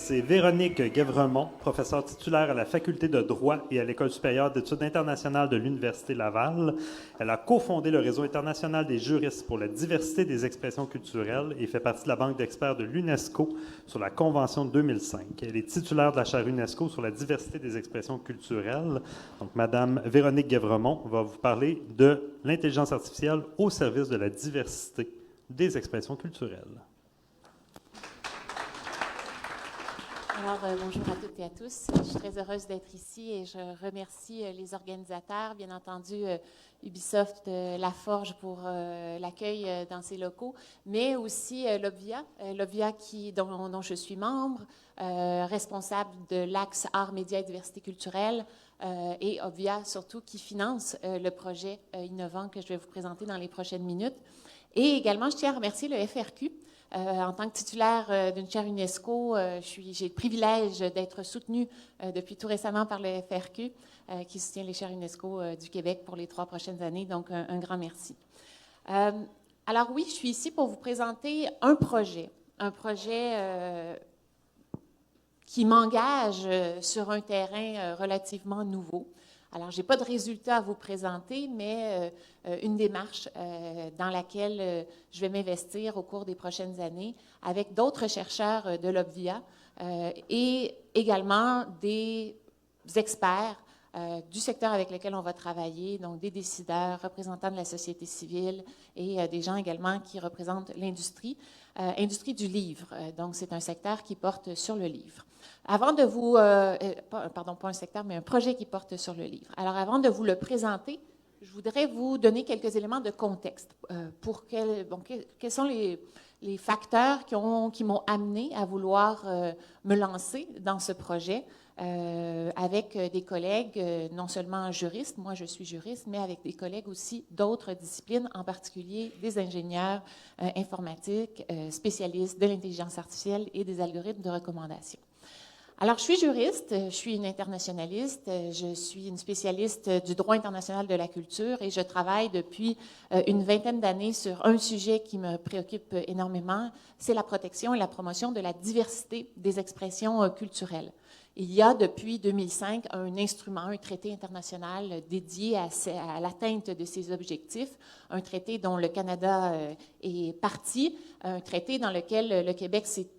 c'est Véronique Guévremont, professeure titulaire à la Faculté de droit et à l'École supérieure d'études internationales de l'Université Laval. Elle a cofondé le Réseau international des juristes pour la diversité des expressions culturelles et fait partie de la banque d'experts de l'UNESCO sur la Convention de 2005. Elle est titulaire de la chaire UNESCO sur la diversité des expressions culturelles. Donc, Madame Véronique Guévremont va vous parler de l'intelligence artificielle au service de la diversité des expressions culturelles. Alors, bonjour à toutes et à tous. Je suis très heureuse d'être ici et je remercie les organisateurs, bien entendu Ubisoft, La Forge pour l'accueil dans ses locaux, mais aussi l'Obvia, dont je suis membre, responsable de l'axe Arts, Médias et Diversité culturelle, et Obvia surtout qui finance le projet innovant que je vais vous présenter dans les prochaines minutes. Et également, je tiens à remercier le FRQ. En tant que titulaire d'une chaire UNESCO, j'ai le privilège d'être soutenue depuis tout récemment par le FRQ, qui soutient les chaires UNESCO du Québec pour les 3 prochaines années. Donc, un grand merci. Alors oui, je suis ici pour vous présenter un projet qui m'engage sur un terrain relativement nouveau. Alors, je n'ai pas de résultats à vous présenter, mais une démarche dans laquelle je vais m'investir au cours des prochaines années avec d'autres chercheurs de l'Obvia et également des experts du secteur avec lequel on va travailler, donc des décideurs, représentants de la société civile et des gens également qui représentent l'industrie, industrie du livre. Donc, c'est un secteur qui porte sur le livre. Avant de vous, pardon, pas un secteur, mais un projet qui porte sur le livre. Alors, avant de vous le présenter, je voudrais vous donner quelques éléments de contexte pour quels sont les facteurs qui m'ont amené à vouloir me lancer dans ce projet avec des collègues, non seulement juristes, moi je suis juriste, mais avec des collègues aussi d'autres disciplines, en particulier des ingénieurs informatiques, spécialistes de l'intelligence artificielle et des algorithmes de recommandation. Alors, je suis juriste, je suis une internationaliste, je suis une spécialiste du droit international de la culture et je travaille depuis une vingtaine d'années sur un sujet qui me préoccupe énormément, c'est la protection et la promotion de la diversité des expressions culturelles. Il y a depuis 2005 un instrument, un traité international dédié à l'atteinte de ces objectifs, un traité dont le Canada est partie, un traité dans lequel le Québec s'est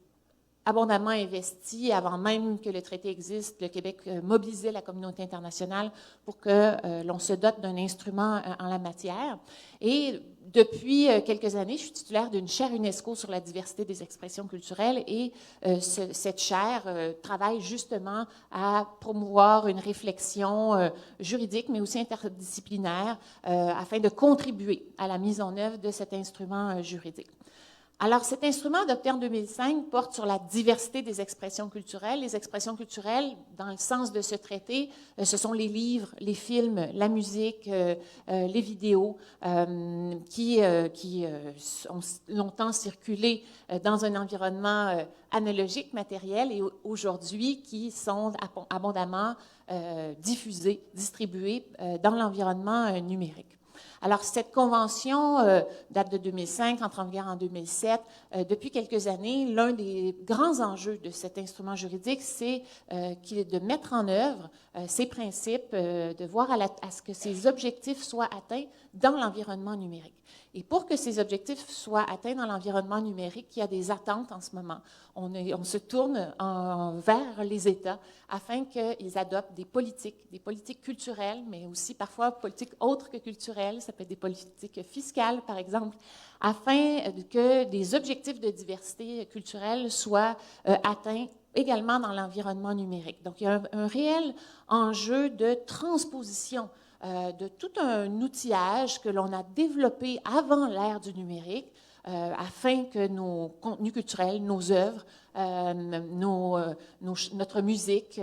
abondamment investi avant même que le traité existe. Le Québec mobilisait la communauté internationale pour que l'on se dote d'un instrument en la matière. Et depuis quelques années, je suis titulaire d'une chaire UNESCO sur la diversité des expressions culturelles et cette chaire travaille justement à promouvoir une réflexion juridique, mais aussi interdisciplinaire, afin de contribuer à la mise en œuvre de cet instrument juridique. Alors, cet instrument adopté en 2005 porte sur la diversité des expressions culturelles. Les expressions culturelles, dans le sens de ce traité, ce sont les livres, les films, la musique, les vidéos qui ont longtemps circulé dans un environnement analogique, matériel, et aujourd'hui qui sont abondamment diffusées, distribuées dans l'environnement numérique. Alors, cette convention date de 2005, entre en vigueur en 2007. Depuis quelques années, l'un des grands enjeux de cet instrument juridique, c'est de mettre en œuvre ces principes, de voir à ce que ces objectifs soient atteints dans l'environnement numérique. Et pour que ces objectifs soient atteints dans l'environnement numérique, il y a des attentes en ce moment. On se tourne vers les États afin qu'ils adoptent des politiques culturelles, mais aussi parfois politiques autres que culturelles. Ça peut être des politiques fiscales, par exemple, afin que des objectifs de diversité culturelle soient atteints également dans l'environnement numérique. Donc, il y a un réel enjeu de transposition de tout un outillage que l'on a développé avant l'ère du numérique afin que nos contenus culturels, nos œuvres, notre musique,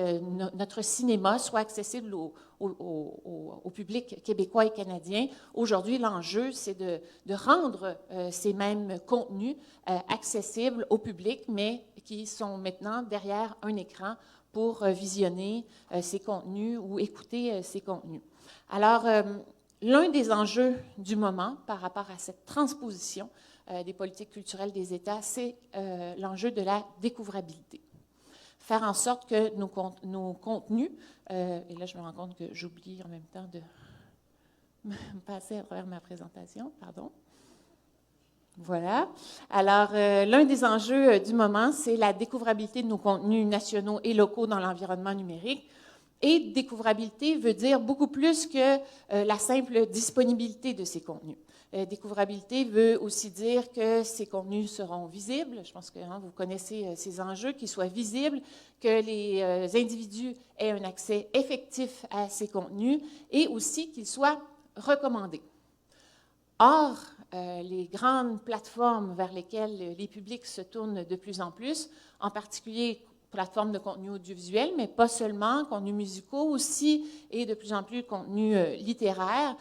notre cinéma soient accessibles au public québécois et canadien. Aujourd'hui, l'enjeu, c'est de rendre ces mêmes contenus accessibles au public, mais qui sont maintenant derrière un écran pour visionner ces contenus ou écouter ces contenus. Alors, l'un des enjeux du moment par rapport à cette transposition des politiques culturelles des États, c'est l'enjeu de la découvrabilité. faire en sorte que nos contenus, et là je me rends compte que j'oublie en même temps de me passer à travers ma présentation, pardon. Voilà. Alors, l'un des enjeux du moment, c'est la découvrabilité de nos contenus nationaux et locaux dans l'environnement numérique. Et découvrabilité veut dire beaucoup plus que la simple disponibilité de ces contenus. Découvrabilité veut aussi dire que ces contenus seront visibles. Je pense que vous connaissez ces enjeux, qu'ils soient visibles, que les individus aient un accès effectif à ces contenus et aussi qu'ils soient recommandés. Or, les grandes plateformes vers lesquelles les publics se tournent de plus en plus, en particulier plateformes de contenu audiovisuel, mais pas seulement, contenus musicaux aussi, et de plus en plus contenus littéraires,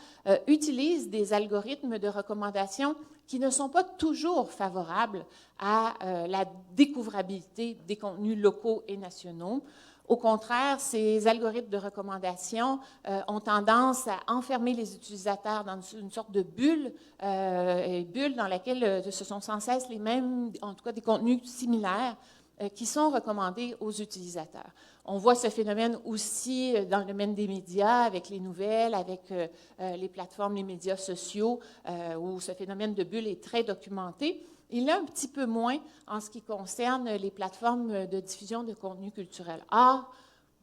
utilisent des algorithmes de recommandation qui ne sont pas toujours favorables à la découvrabilité des contenus locaux et nationaux. Au contraire, ces algorithmes de recommandation ont tendance à enfermer les utilisateurs dans une sorte de bulle dans laquelle ce sont sans cesse les mêmes, en tout cas des contenus similaires, qui sont recommandés aux utilisateurs. On voit ce phénomène aussi dans le domaine des médias, avec les nouvelles, avec les plateformes, les médias sociaux, où ce phénomène de bulle est très documenté. Il l'est un petit peu moins en ce qui concerne les plateformes de diffusion de contenu culturel. Or,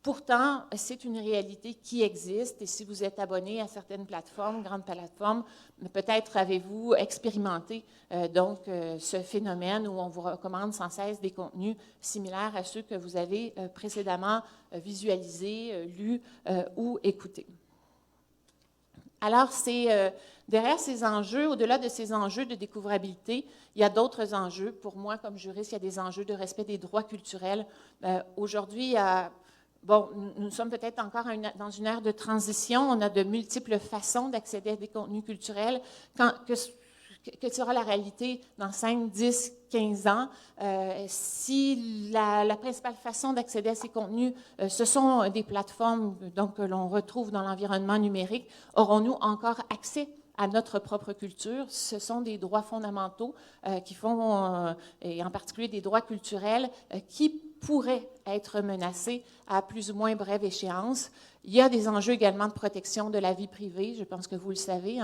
pourtant, c'est une réalité qui existe et si vous êtes abonné à certaines plateformes, grandes plateformes, peut-être avez-vous expérimenté ce phénomène où on vous recommande sans cesse des contenus similaires à ceux que vous avez précédemment visualisés, lus ou écoutés. Alors, derrière ces enjeux, au-delà de ces enjeux de découvrabilité, il y a d'autres enjeux. Pour moi, comme juriste, il y a des enjeux de respect des droits culturels. Aujourd'hui, nous sommes peut-être encore dans une ère de transition. On a de multiples façons d'accéder à des contenus culturels. Que sera la réalité dans 5, 10, 15 ans? Si la principale façon d'accéder à ces contenus, ce sont des plateformes que l'on retrouve dans l'environnement numérique, aurons-nous encore accès à notre propre culture? Ce sont des droits fondamentaux qui font, et en particulier des droits culturels, qui pourraient être menacés à plus ou moins brève échéance. Il y a des enjeux également de protection de la vie privée. Je pense que vous le savez,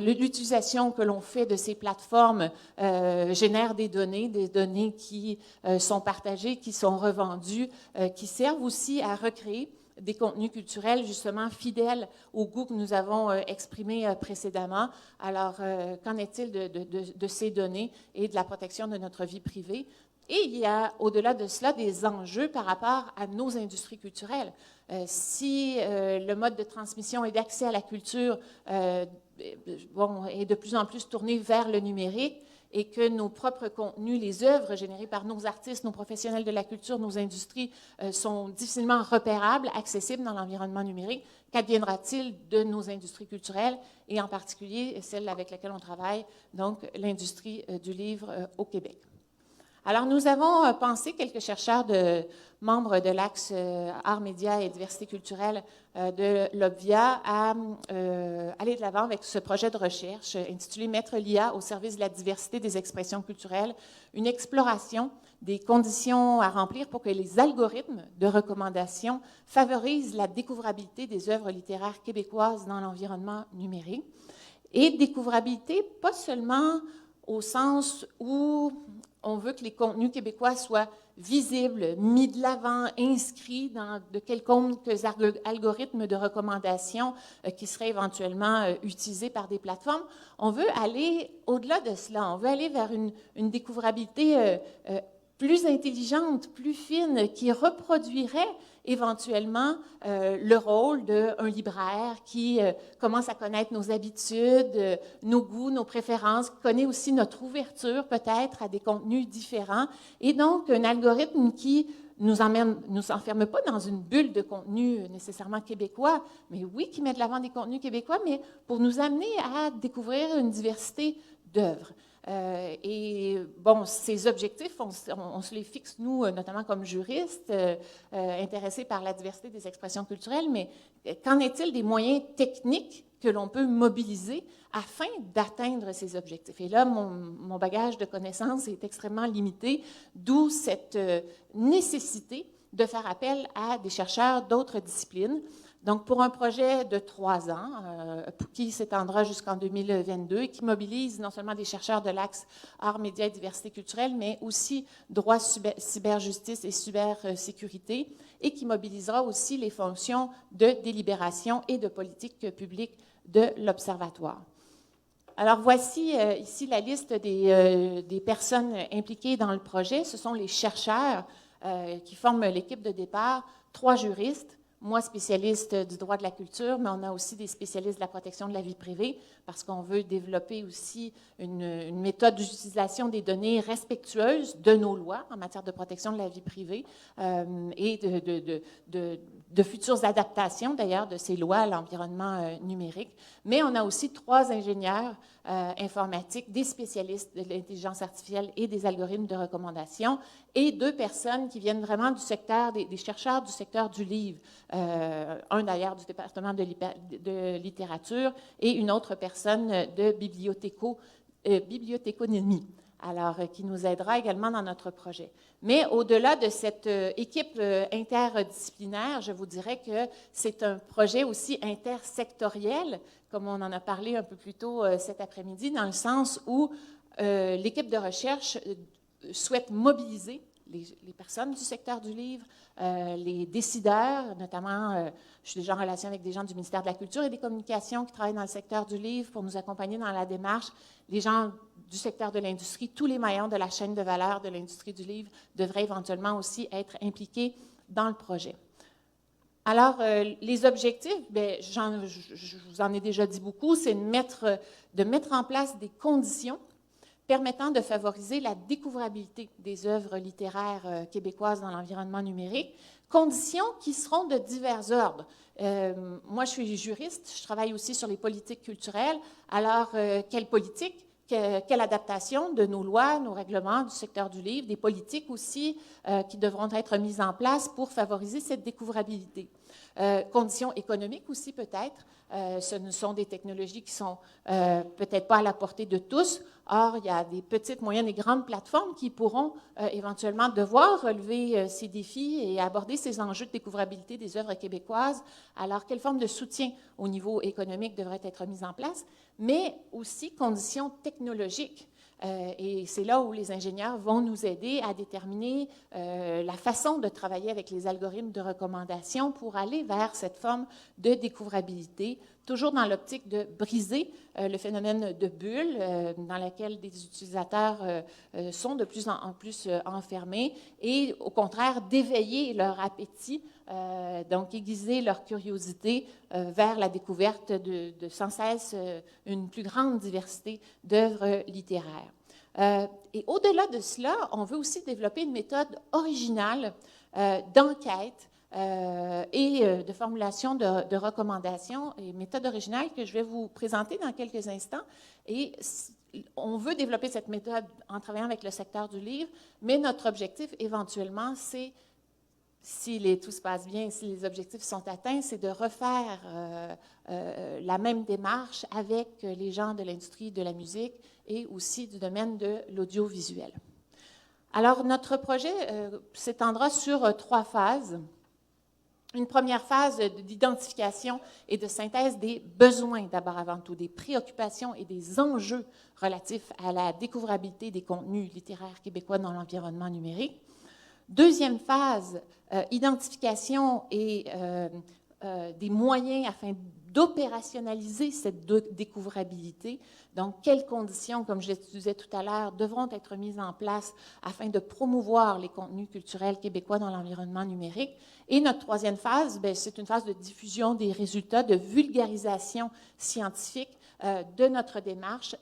l'utilisation que l'on fait de ces plateformes génère des données qui sont partagées, qui sont revendues, qui servent aussi à recréer des contenus culturels justement fidèles au goût que nous avons exprimé précédemment. Alors, qu'en est-il de ces données et de la protection de notre vie privée? Et il y a, au-delà de cela, des enjeux par rapport à nos industries culturelles. Si le mode de transmission et d'accès à la culture est de plus en plus tourné vers le numérique, et que nos propres contenus, les œuvres générées par nos artistes, nos professionnels de la culture, nos industries sont difficilement repérables, accessibles dans l'environnement numérique, qu'adviendra-t-il de nos industries culturelles et en particulier celle avec laquelle on travaille, donc l'industrie du livre au Québec? Alors, nous avons pensé, quelques chercheurs membres de l'axe Arts, médias et diversité culturelle de l'Obvia, à aller de l'avant avec ce projet de recherche intitulé « Mettre l'IA au service de la diversité des expressions culturelles, une exploration des conditions à remplir pour que les algorithmes de recommandation favorisent la découvrabilité des œuvres littéraires québécoises dans l'environnement numérique. » Et découvrabilité, pas seulement au sens où on veut que les contenus québécois soient visibles, mis de l'avant, inscrits dans de quelconques algorithmes de recommandation qui seraient éventuellement utilisés par des plateformes. On veut aller au-delà de cela. On veut aller vers une découvrabilité plus intelligente, plus fine, qui reproduirait éventuellement le rôle d'un libraire qui commence à connaître nos habitudes, nos goûts, nos préférences, connaît aussi notre ouverture peut-être à des contenus différents, et donc un algorithme qui nous enferme pas dans une bulle de contenu nécessairement québécois, mais oui, qui met de l'avant des contenus québécois, mais pour nous amener à découvrir une diversité d'œuvres. Et bon, ces objectifs, on se les fixe, nous, notamment comme juristes, intéressés par la diversité des expressions culturelles, mais qu'en est-il des moyens techniques que l'on peut mobiliser afin d'atteindre ces objectifs? Et là, mon bagage de connaissances est extrêmement limité, d'où cette nécessité de faire appel à des chercheurs d'autres disciplines. Donc, pour un projet de 3 ans, qui s'étendra jusqu'en 2022 et qui mobilise non seulement des chercheurs de l'axe arts, médias et diversité culturelle, mais aussi droit, cyberjustice et cybersécurité, et qui mobilisera aussi les fonctions de délibération et de politique publique de l'Observatoire. Alors, voici ici la liste des personnes impliquées dans le projet. Ce sont les chercheurs qui forment l'équipe de départ, 3 juristes, moi, spécialiste du droit de la culture, mais on a aussi des spécialistes de la protection de la vie privée, parce qu'on veut développer aussi une méthode d'utilisation des données respectueuse de nos lois en matière de protection de la vie privée et de futures adaptations, d'ailleurs, de ces lois à l'environnement numérique. Mais on a aussi 3 ingénieurs informatiques, des spécialistes de l'intelligence artificielle et des algorithmes de recommandation, et 2 personnes qui viennent vraiment du secteur, des chercheurs du secteur du livre, un d'ailleurs du département de littérature et une autre personne de bibliothéconomie, alors qui nous aidera également dans notre projet. Mais au-delà de cette équipe interdisciplinaire, je vous dirais que c'est un projet aussi intersectoriel, comme on en a parlé un peu plus tôt cet après-midi, dans le sens où l'équipe de recherche souhaite mobiliser les personnes du secteur du livre, les décideurs, notamment, je suis déjà en relation avec des gens du ministère de la Culture et des Communications qui travaillent dans le secteur du livre pour nous accompagner dans la démarche, les gens du secteur de l'industrie, tous les maillons de la chaîne de valeur de l'industrie du livre devraient éventuellement aussi être impliqués dans le projet. Alors, les objectifs, je vous en ai déjà dit beaucoup, c'est de mettre en place des conditions permettant de favoriser la découvrabilité des œuvres littéraires québécoises dans l'environnement numérique, conditions qui seront de divers ordres. Moi, je suis juriste, je travaille aussi sur les politiques culturelles. Alors, quelle politique? Quelle adaptation de nos lois, nos règlements du secteur du livre, des politiques aussi qui devront être mises en place pour favoriser cette découvrabilité. Conditions économiques aussi peut-être. Ce sont des technologies qui sont peut-être pas à la portée de tous. Or, il y a des petites, moyennes et grandes plateformes qui pourront éventuellement devoir relever ces défis et aborder ces enjeux de découvrabilité des œuvres québécoises. Alors, quelle forme de soutien au niveau économique devrait être mise en place, mais aussi conditions technologiques. Et c'est là où les ingénieurs vont nous aider à déterminer la façon de travailler avec les algorithmes de recommandation pour aller vers cette forme de découvrabilité, toujours dans l'optique de briser le phénomène de bulle dans laquelle des utilisateurs sont de plus en plus enfermés et au contraire d'éveiller leur appétit, donc aiguiser leur curiosité vers la découverte de sans cesse une plus grande diversité d'œuvres littéraires. Et au-delà de cela, on veut aussi développer une méthode originale d'enquête et de formulation de recommandations, et méthode originale que je vais vous présenter dans quelques instants. Et on veut développer cette méthode en travaillant avec le secteur du livre, mais notre objectif éventuellement, c'est, si tout se passe bien, si les objectifs sont atteints, c'est de refaire la même démarche avec les gens de l'industrie de la musique et aussi du domaine de l'audiovisuel. Alors, notre projet s'étendra sur 3 phases. Une première phase d'identification et de synthèse des besoins, d'abord avant tout, des préoccupations et des enjeux relatifs à la découvrabilité des contenus littéraires québécois dans l'environnement numérique. Deuxième phase, identification et des moyens afin d'opérationnaliser cette découvrabilité. Donc, quelles conditions, comme je le disais tout à l'heure, devront être mises en place afin de promouvoir les contenus culturels québécois dans l'environnement numérique. Et notre troisième phase, c'est une phase de diffusion des résultats, de vulgarisation scientifique de notre démarche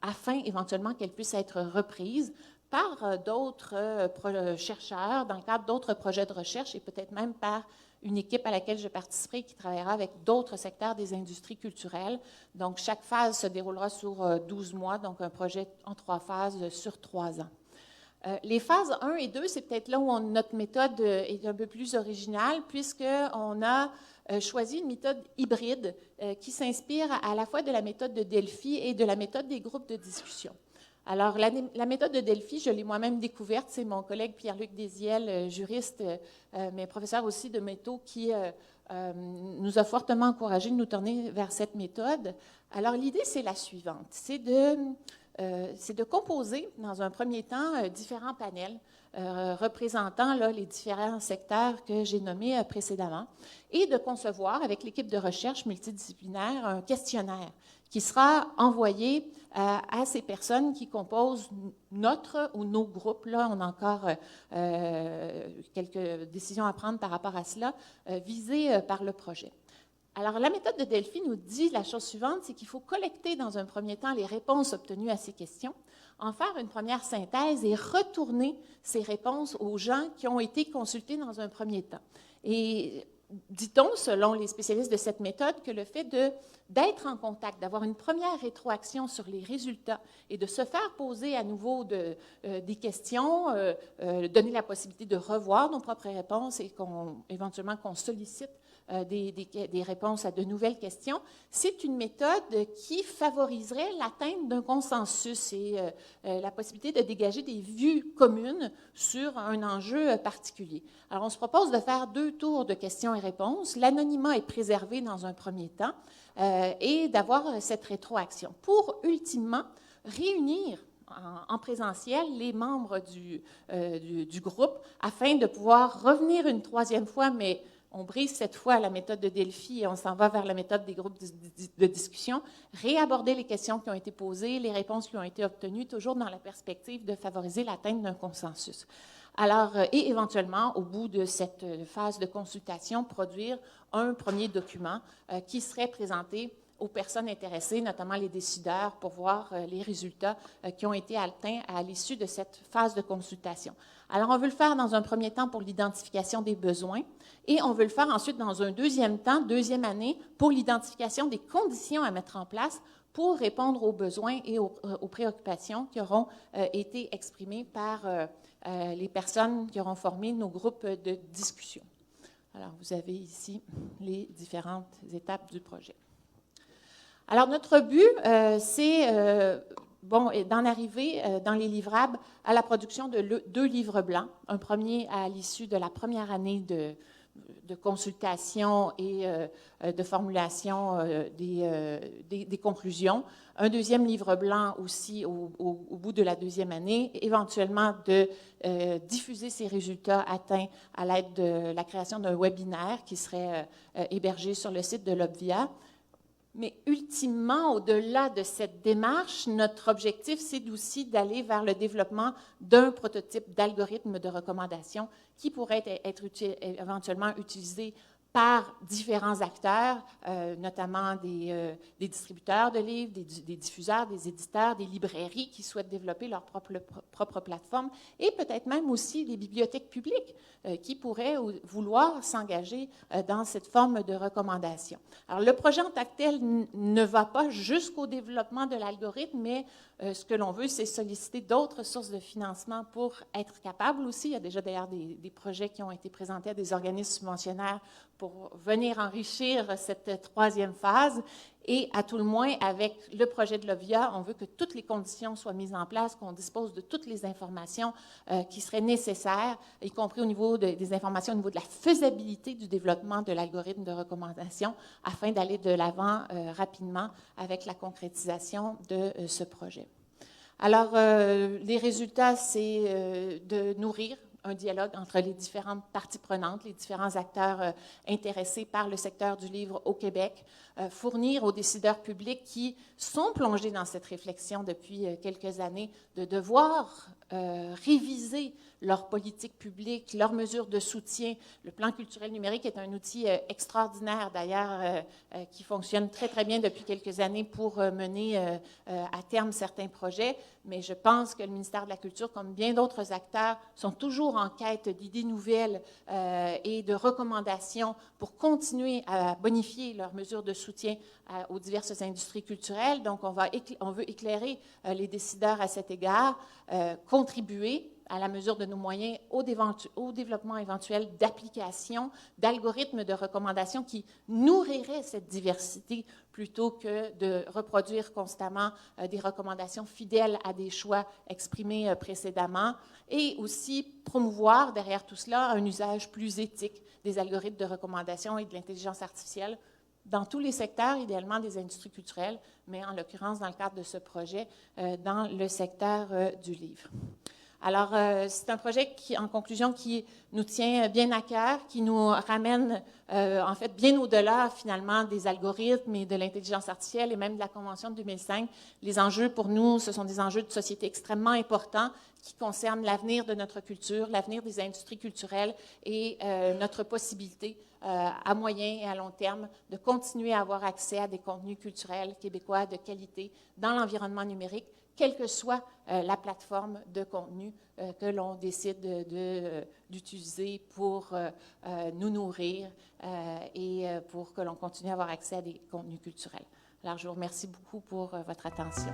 afin éventuellement qu'elle puisse être reprise par d'autres chercheurs dans le cadre d'autres projets de recherche et peut-être même par une équipe à laquelle je participerai qui travaillera avec d'autres secteurs des industries culturelles. Donc, chaque phase se déroulera sur 12 mois, donc un projet en 3 phases sur 3 ans. Les phases 1 et 2, c'est peut-être là où notre méthode est un peu plus originale, puisqu'on a choisi une méthode hybride qui s'inspire à la fois de la méthode de Delphi et de la méthode des groupes de discussion. Alors, la méthode de Delphi, je l'ai moi-même découverte. C'est mon collègue Pierre-Luc Désiel, juriste, mais professeur aussi de métaux, qui nous a fortement encouragés de nous tourner vers cette méthode. Alors, l'idée, c'est la suivante. C'est de composer, dans un premier temps, différents panels représentant là, les différents secteurs que j'ai nommés précédemment et de concevoir, avec l'équipe de recherche multidisciplinaire, un questionnaire qui sera envoyé à ces personnes qui composent notre ou nos groupes. Là, on a encore quelques décisions à prendre par rapport à cela, visées par le projet. Alors, la méthode de Delphi nous dit la chose suivante, c'est qu'il faut collecter dans un premier temps les réponses obtenues à ces questions, en faire une première synthèse et retourner ces réponses aux gens qui ont été consultés dans un premier temps. Et dit-on, selon les spécialistes de cette méthode, que le fait d'être en contact, d'avoir une première rétroaction sur les résultats et de se faire poser à nouveau des questions, donner la possibilité de revoir nos propres réponses et éventuellement qu'on sollicite des réponses à de nouvelles questions, c'est une méthode qui favoriserait l'atteinte d'un consensus et la possibilité de dégager des vues communes sur un enjeu particulier. Alors, on se propose de faire 2 tours de questions et réponses. L'anonymat est préservé dans un premier temps et d'avoir cette rétroaction pour, ultimement, réunir en présentiel les membres du groupe afin de pouvoir revenir une 3e fois, mais on brise cette fois la méthode de Delphi et on s'en va vers la méthode des groupes de discussion, réaborder les questions qui ont été posées, les réponses qui ont été obtenues, toujours dans la perspective de favoriser l'atteinte d'un consensus. Alors, et éventuellement, au bout de cette phase de consultation, produire un premier document qui serait présenté aux personnes intéressées, notamment les décideurs, pour voir les résultats qui ont été atteints à l'issue de cette phase de consultation. Alors, on veut le faire dans un premier temps pour l'identification des besoins et on veut le faire ensuite dans un deuxième temps, 2e année, pour l'identification des conditions à mettre en place pour répondre aux besoins et aux préoccupations qui auront été exprimées par les personnes qui auront formé nos groupes de discussion. Alors, vous avez ici les différentes étapes du projet. Alors, notre but, c'est d'en arriver dans les livrables à la production de 2 livres blancs. Un premier à l'issue de la première année de consultation et de formulation des conclusions. Un 2e livre blanc aussi au bout de la 2e année, éventuellement de diffuser ces résultats atteints à l'aide de la création d'un webinaire qui serait hébergé sur le site de l'Obvia. Mais ultimement, au-delà de cette démarche, notre objectif, c'est aussi d'aller vers le développement d'un prototype d'algorithme de recommandation qui pourrait être éventuellement utilisé par différents acteurs, notamment des distributeurs de livres, des diffuseurs, des éditeurs, des librairies qui souhaitent développer leur propre plateforme et peut-être même aussi des bibliothèques publiques qui pourraient vouloir s'engager dans cette forme de recommandation. Alors, le projet en tant que tel ne va pas jusqu'au développement de l'algorithme, mais ce que l'on veut, c'est solliciter d'autres sources de financement pour être capable aussi. Il y a déjà d'ailleurs des projets qui ont été présentés à des organismes subventionnaires pour venir enrichir cette 3e phase. Et à tout le moins, avec le projet de l'Obvia, on veut que toutes les conditions soient mises en place, qu'on dispose de toutes les informations qui seraient nécessaires, y compris au niveau des informations au niveau de la faisabilité du développement de l'algorithme de recommandation, afin d'aller de l'avant rapidement avec la concrétisation de ce projet. Alors, les résultats, c'est de nourrir un dialogue entre les différentes parties prenantes, les différents acteurs intéressés par le secteur du livre au Québec, fournir aux décideurs publics qui sont plongés dans cette réflexion depuis quelques années de devoir réviser leur politique publique, leurs mesures de soutien. Le plan culturel numérique est un outil extraordinaire, d'ailleurs, qui fonctionne très, très bien depuis quelques années pour mener à terme certains projets. Mais je pense que le ministère de la Culture, comme bien d'autres acteurs, sont toujours en quête d'idées nouvelles et de recommandations pour continuer à bonifier leurs mesures de soutien aux diverses industries culturelles. Donc, on veut éclairer les décideurs à cet égard, contribuer à la mesure de nos moyens au développement éventuel d'applications, d'algorithmes de recommandation qui nourriraient cette diversité plutôt que de reproduire constamment des recommandations fidèles à des choix exprimés précédemment, et aussi promouvoir derrière tout cela un usage plus éthique des algorithmes de recommandation et de l'intelligence artificielle dans tous les secteurs, idéalement des industries culturelles, mais en l'occurrence, dans le cadre de ce projet, dans le secteur du livre. Alors, c'est un projet qui, en conclusion, qui nous tient bien à cœur, qui nous ramène, en fait, bien au-delà, finalement, des algorithmes et de l'intelligence artificielle et même de la Convention de 2005. Les enjeux, pour nous, ce sont des enjeux de société extrêmement importants qui concernent l'avenir de notre culture, l'avenir des industries culturelles et notre possibilité, à moyen et à long terme, de continuer à avoir accès à des contenus culturels québécois de qualité dans l'environnement numérique, quelle que soit la plateforme de contenu que l'on décide d'utiliser pour nous nourrir et pour que l'on continue à avoir accès à des contenus culturels. Alors, je vous remercie beaucoup pour votre attention.